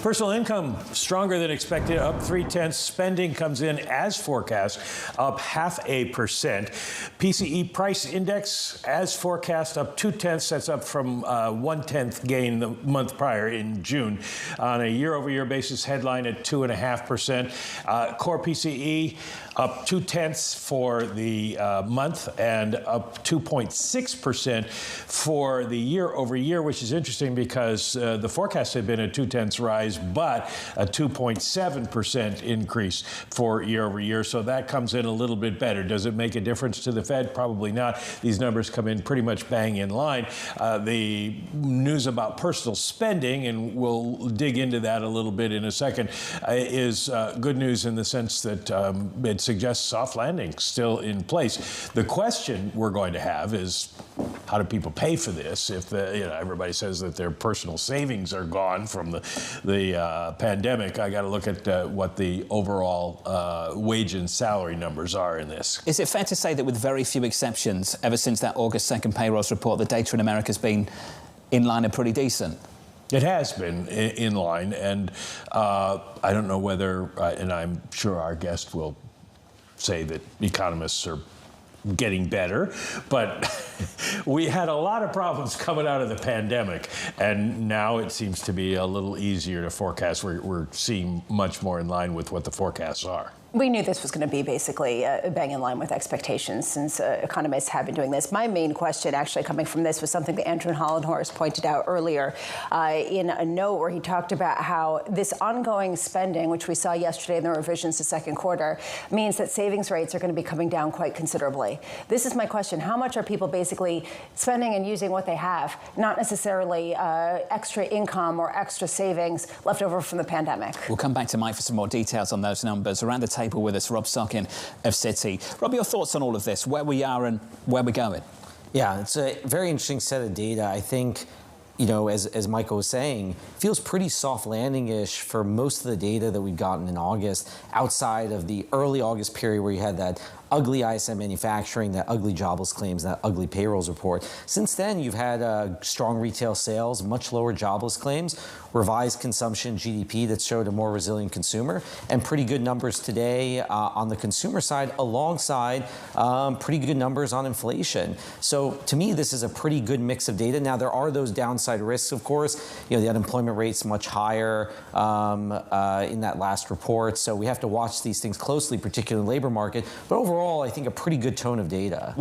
Personal income stronger than expected, up 0.3. Spending comes in as forecast, up 0.5%. PCE price index as forecast, up 0.2. That's up from 0.1 gain the month prior in June. On a year-over-year basis, headline at 2.5%. Core PCE up 0.2 for the month and up 2.6% for the year-over-year, which is interesting because the forecast had been a 0.2 rise, but a 2.7% increase for year-over-year. So that comes in a little bit better. Does it make a difference to the Fed? Probably not. These numbers come in pretty much bang in line. The news about personal spending, and we'll dig into that a little bit in a second, is good news in the sense that it suggests soft landing still in place. The question we're going to have is, how do people pay for this if everybody says that their personal savings are gone from the pandemic? I got to look at what the overall wage and salary numbers are in this. Is it fair to say that with very few exceptions, ever since that August 2nd payrolls report, the data in America has been in line and pretty decent? It has been in line, and I don't know whether, and I'm sure our guest will say that economists are getting better, but we had a lot of problems coming out of the pandemic, and now it seems to be a little easier to forecast. We're seeing much more in line with what the forecasts are. We knew this was going to be basically bang in line with expectations since economists have been doing this. My main question actually coming from this was something that Andrew Hollenhorst pointed out earlier in a note where he talked about how this ongoing spending, which we saw yesterday in the revisions to second quarter, means that savings rates are going to be coming down quite considerably. This is my question. How much are people basically spending and using what they have, not necessarily extra income or extra savings left over from the pandemic? We'll come back to Mike for some more details on those numbers. Around the table with us, Rob Sockin of Citi. Rob, your thoughts on all of this, where we are and where we're going? Yeah, it's a very interesting set of data. I think, as Michael was saying, feels pretty soft landing-ish for most of the data that we've gotten in August, outside of the early August period where you had that ugly ISM manufacturing, that ugly jobless claims, that ugly payrolls report. Since then, you've had strong retail sales, much lower jobless claims, revised consumption GDP that showed a more resilient consumer, and pretty good numbers today on the consumer side, alongside pretty good numbers on inflation. So to me, this is a pretty good mix of data. Now, there are those downside risks, of course. The unemployment rate's much higher in that last report. So we have to watch these things closely, particularly in the labor market. But overall, I think a pretty good tone of data.